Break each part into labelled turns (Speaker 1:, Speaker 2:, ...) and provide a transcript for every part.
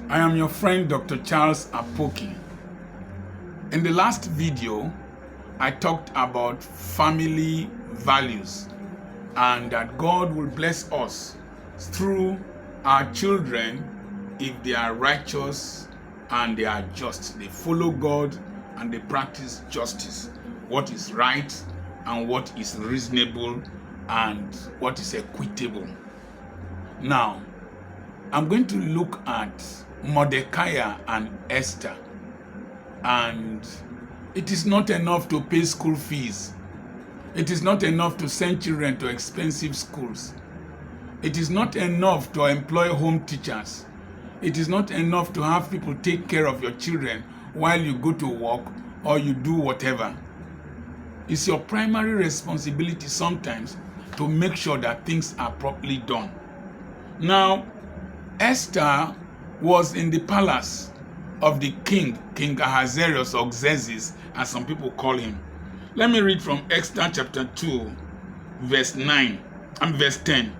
Speaker 1: I am your friend Dr. Charles Apoki. In the last video, I talked about family values and that God will bless us through our children if they are righteous and they are just. They follow God and they practice justice. What is right and what is reasonable and what is equitable. Now, I'm going to look at Mordecai and Esther. And it is not enough to pay school fees. It is not enough to send children to expensive schools. It is not enough to employ home teachers. It is not enough to have people take care of your children while you go to work or you do whatever. It's your primary responsibility sometimes to make sure that things are properly done. Now, Esther was in the palace of the king Ahasuerus, or Xerxes, as some people call him. Let me read from Esther chapter 2, verse 9 and verse 10.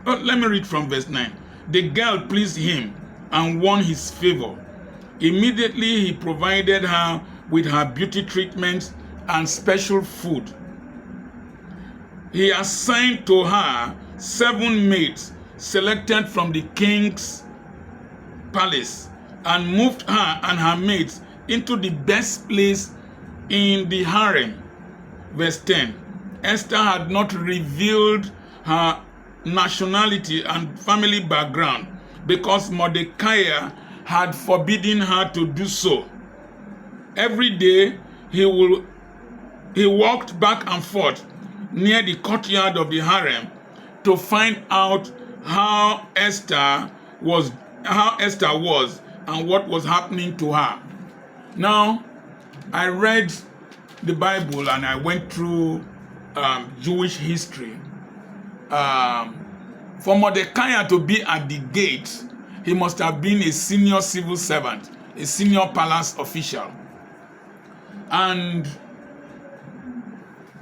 Speaker 1: Let me read from verse 9. The girl pleased him and won his favor. Immediately he provided her with her beauty treatments and special food. He assigned to her 7 maids selected from the king's palace and moved her and her maids into the best place in the harem. Verse 10. Esther had not revealed her nationality and family background because Mordecai had forbidden her to do so. Every day he walked back and forth near the courtyard of the harem to find out how Esther was and what was happening to her. Now, I read the Bible and I went through Jewish history. For Mordecai to be at the gate, he must have been a senior civil servant, a senior palace official. And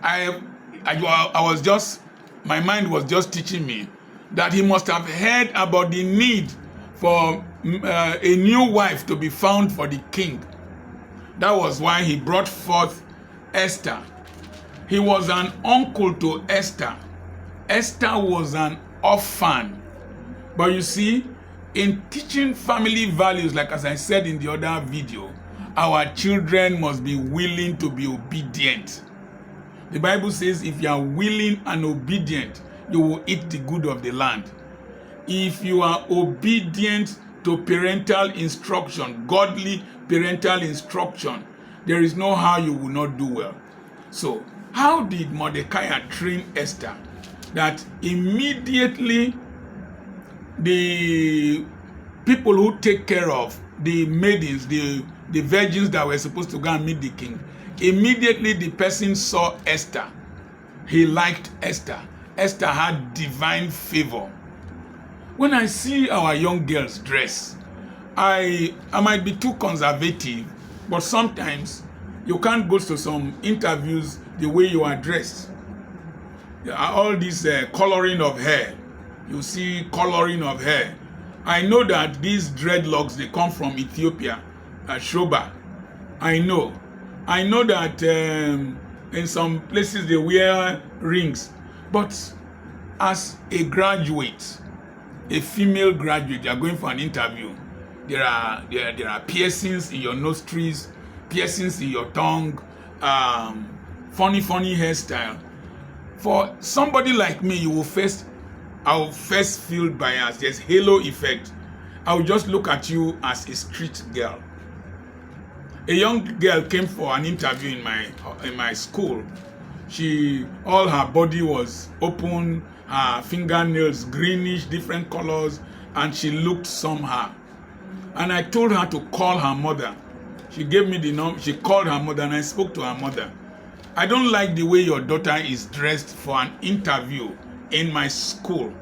Speaker 1: my mind was just teaching me that he must have heard about the need for a new wife to be found for the king. That was why he brought forth Esther. He was an uncle to Esther. Esther was an orphan. But you see, in teaching family values, like as I said in the other video, our children must be willing to be obedient. The Bible says if you are willing and obedient, you will eat the good of the land. If you are obedient to parental instruction, godly parental instruction, there is no how you will not do well. So, how did Mordecai train Esther? That immediately the people who take care of the maidens, the virgins that were supposed to go and meet the king, immediately the person saw Esther. He liked Esther. Esther had divine favor. When I see our young girls dress, I might be too conservative, but sometimes you can't go to some interviews the way you are dressed. All this coloring of hair. You see coloring of hair. I know that these dreadlocks, they come from Ethiopia, Shoba. I know that in some places they wear rings. But as a graduate, a female graduate, you are going for an interview, there are piercings in your nostrils, piercings in your tongue, funny hairstyle. For somebody like me, I will first feel biased. There's halo effect. I will just look at you as a street girl. A young girl came for an interview in my school. All her body was open, her fingernails greenish, different colors, and she looked somehow. And I told her to call her mother. She gave me the number. She called her mother, and I spoke to her mother. I don't like the way your daughter is dressed for an interview in my school.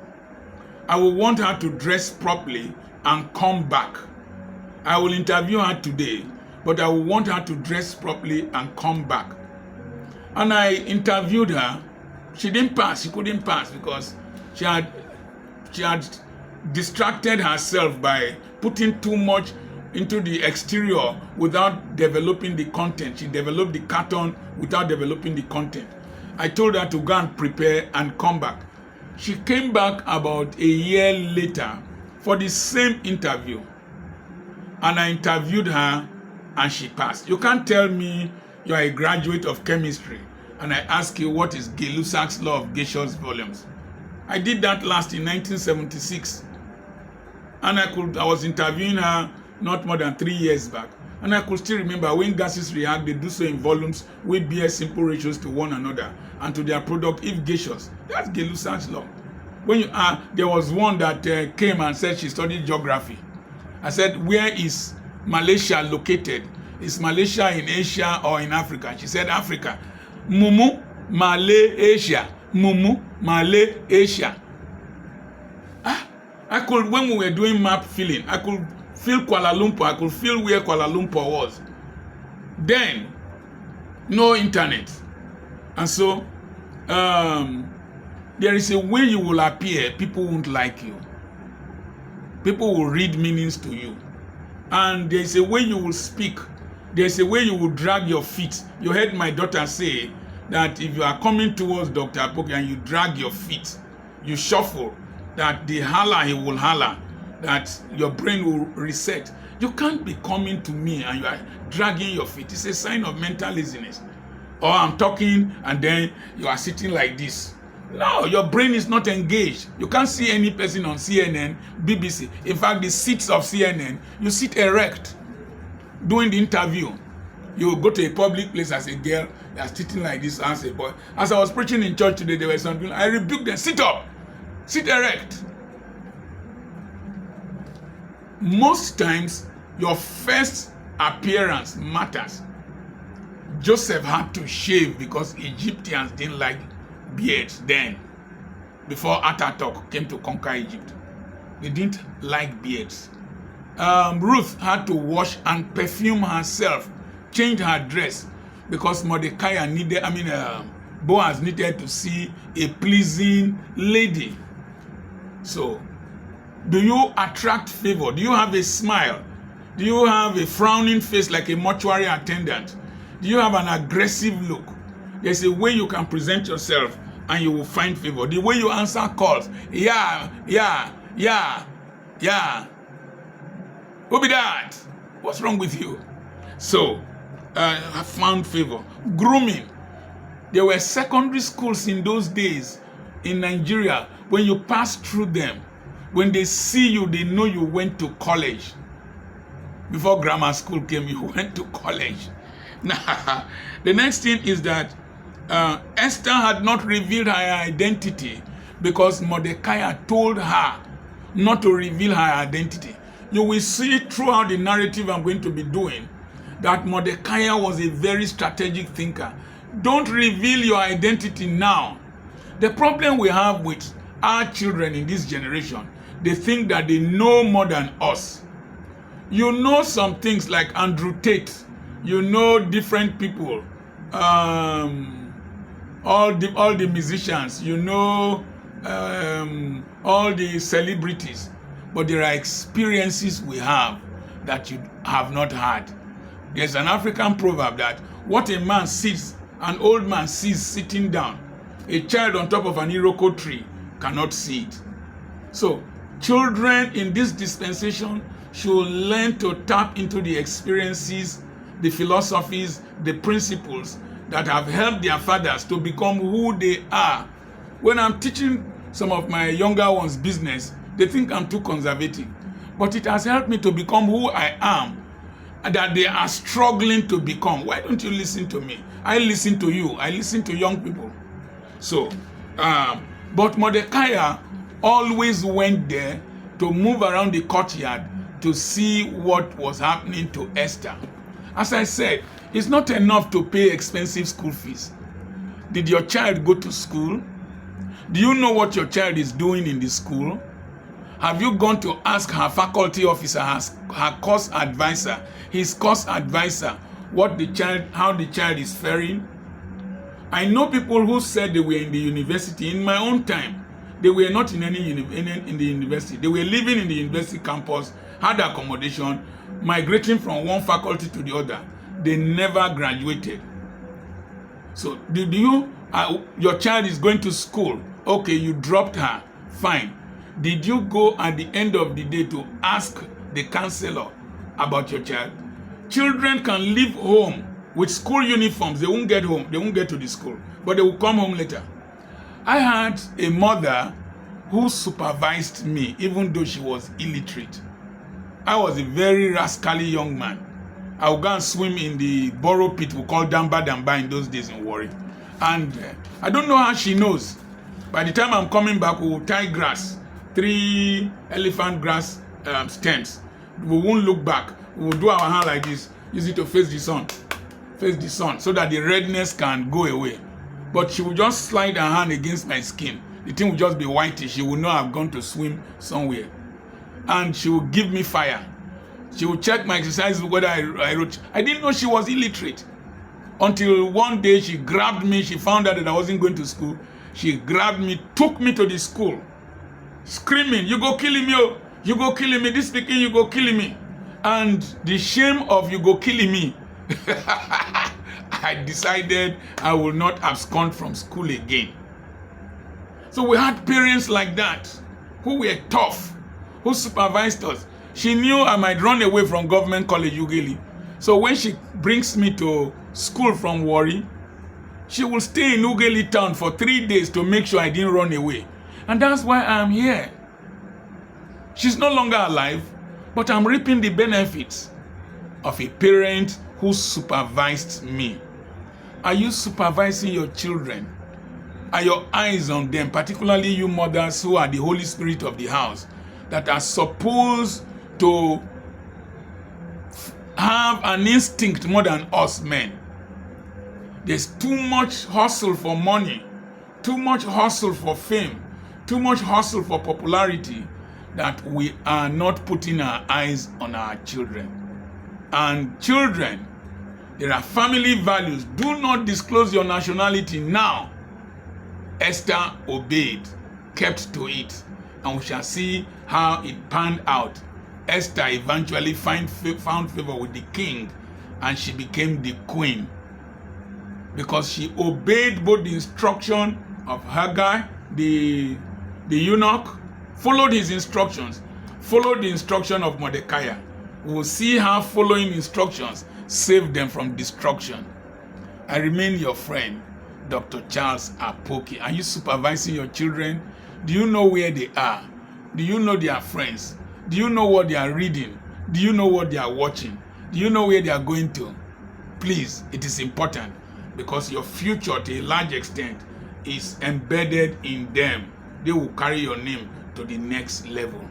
Speaker 1: I will want her to dress properly and come back. I will interview her today, but I will want her to dress properly and come back. And I interviewed her. She didn't pass. She couldn't pass because she had distracted herself by putting too much into the exterior without developing the content. She developed the carton without developing the content. I told her to go and prepare and come back. She came back about a year later for the same interview. And I interviewed her and she passed. You can't tell me you are a graduate of chemistry and I ask you what is Gay-Lussac's law of gaseous volumes. I did that last in 1976. And I was interviewing her not more than 3 years back. And I could still remember when gases react, they do so in volumes which bear simple ratios to one another and to their product if gaseous. That's Gay-Lussac's law. When you there was one that came and said she studied geography. I said, where is Malaysia located? Is Malaysia in Asia or in Africa? She said, Africa. Mumu, Malay, Asia. Mumu, Malay, Asia. I could, when we were doing map filling, I could feel Kuala Lumpur. I could feel where Kuala Lumpur was. Then, no internet. And so, there is a way you will appear, people won't like you. People will read meanings to you. And there is a way you will speak. There is a way you will drag your feet. You heard my daughter say that if you are coming towards Dr. Apoki and you drag your feet, you shuffle, that the holler he will holler, that your brain will reset. You can't be coming to me and you are dragging your feet. It's a sign of mental laziness. Or I'm talking and then you are sitting like this. No, your brain is not engaged. You can't see any person on CNN, BBC. In fact, the seats of CNN, you sit erect during the interview. You go to a public place as a girl, you are sitting like this as a boy. As I was preaching in church today, there were some people, I rebuked them, sit up, sit erect. Most times, your first appearance matters. Joseph had to shave because Egyptians didn't like beards then, before Ataturk came to conquer Egypt. They didn't like beards. Ruth had to wash and perfume herself, change her dress, because Mordecai needed, Boaz needed to see a pleasing lady. So, do you attract favor? Do you have a smile? Do you have a frowning face like a mortuary attendant? Do you have an aggressive look? There's a way you can present yourself and you will find favor. The way you answer calls, yeah. Who be that? What's wrong with you? So, I found favor. Grooming. There were secondary schools in those days in Nigeria. When you pass through them, when they see you, they know you went to college. Before grammar school came, you went to college. Now, the next thing is that Esther had not revealed her identity because Mordecai told her not to reveal her identity. You will see throughout the narrative I'm going to be doing that Mordecai was a very strategic thinker. Don't reveal your identity now. The problem we have with our children in this generation, they think that they know more than us. You know some things like Andrew Tate. You know different people. All the musicians, you know, all the celebrities, but there are experiences we have that you have not had. There's an African proverb that what a man sees, an old man sees sitting down, a child on top of an iroko tree cannot see it. So, children in this dispensation should learn to tap into the experiences, the philosophies, the principles that have helped their fathers to become who they are. When I'm teaching some of my younger ones business, they think I'm too conservative. But it has helped me to become who I am, and that they are struggling to become. Why don't you listen to me? I listen to you. I listen to young people. So, but Mordecai always went there to move around the courtyard to see what was happening to Esther. As I said, it's not enough to pay expensive school fees. Did your child go to school? Do you know what your child is doing in the school? Have you gone to ask her faculty officer, her course advisor, his course advisor, how the child is faring? I know people who said they were in the university in my own time. They were not in in the university. They were living in the university campus, had accommodation, migrating from one faculty to the other. They never graduated. So did you, your child is going to school. Okay, you dropped her. Fine. Did you go at the end of the day to ask the counselor about your child? Children can leave home with school uniforms. They won't get home. They won't get to the school, but they will come home later. I had a mother who supervised me, even though she was illiterate. I was a very rascally young man. I would go and swim in the borough pit we call Damba Damba in those days in Warri. And I don't know how she knows. By the time I'm coming back, we will tie grass, 3 elephant grass stems. We won't look back. We will do our hand like this, use it to face the sun, so that the redness can go away. But she will just slide her hand against my skin. The thing will just be whitish. She will not have gone to swim somewhere. And she will give me fire. She will check my exercises, whether I wrote. I didn't know she was illiterate. Until one day she grabbed me. She found out that I wasn't going to school. She grabbed me, took me to the school, screaming, "You go killing me, oh. You go killing me. This speaking, you go killing me." And the shame of "you go killing me," I decided I will not abscond from school again. So we had parents like that who were tough, who supervised us. She knew I might run away from government college Ughelli. So when she brings me to school from Warri, she will stay in Ughelli town for 3 days to make sure I didn't run away. And that's why I'm here. She's no longer alive, but I'm reaping the benefits of a parent who supervised me. Are you supervising your children? Are your eyes on them, particularly you mothers who are the Holy Spirit of the house, that are supposed to have an instinct more than us men? There's too much hustle for money, too much hustle for fame, too much hustle for popularity, that we are not putting our eyes on our children. And children, there are family values. Do not disclose your nationality now. Esther obeyed, kept to it, and we shall see how it panned out. Esther eventually found favor with the king, and she became the queen because she obeyed both the instruction of Haggai, the eunuch, followed his instructions, followed the instruction of Mordecai. We will see how following instructions saved them from destruction. I remain your friend, Dr. Charles Apoki. Are you supervising your children? Do you know where they are? Do you know their friends? Do you know what they are reading? Do you know what they are watching? Do you know where they are going to? Please, it is important, because your future, to a large extent, is embedded in them. They will carry your name to the next level.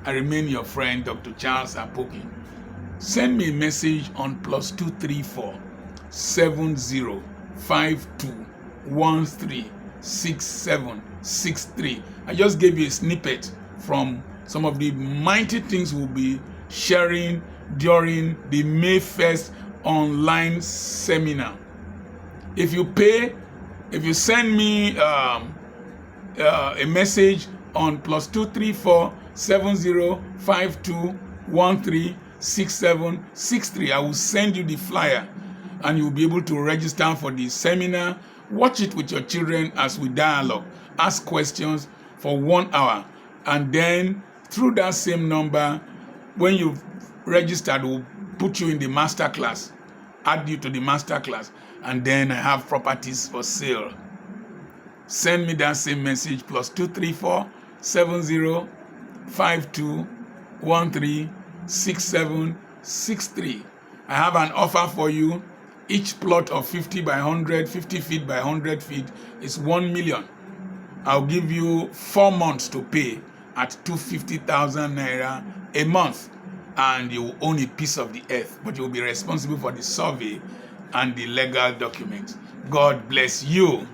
Speaker 1: I remain your friend, Dr. Charles Apoki. Send me a message on +234 7052 136763. I just gave you a snippet from some of the mighty things we'll be sharing during the May 1st online seminar. If you pay, if you send me a message on +234 7052 136763, I will send you the flyer, and you'll be able to register for the seminar. Watch it with your children as we dialogue. Ask questions for 1 hour. And then through that same number, when you've registered, we'll put you in the master class, add you to the master class. And then I have properties for sale. Send me that same message, +234 7052 136763. I have an offer for you. Each plot of 50 by 100, 50 feet by 100 feet is 1 million. I'll give you 4 months to pay at 250,000 naira a month, and you will own a piece of the earth, but you will be responsible for the survey and the legal documents. God bless you.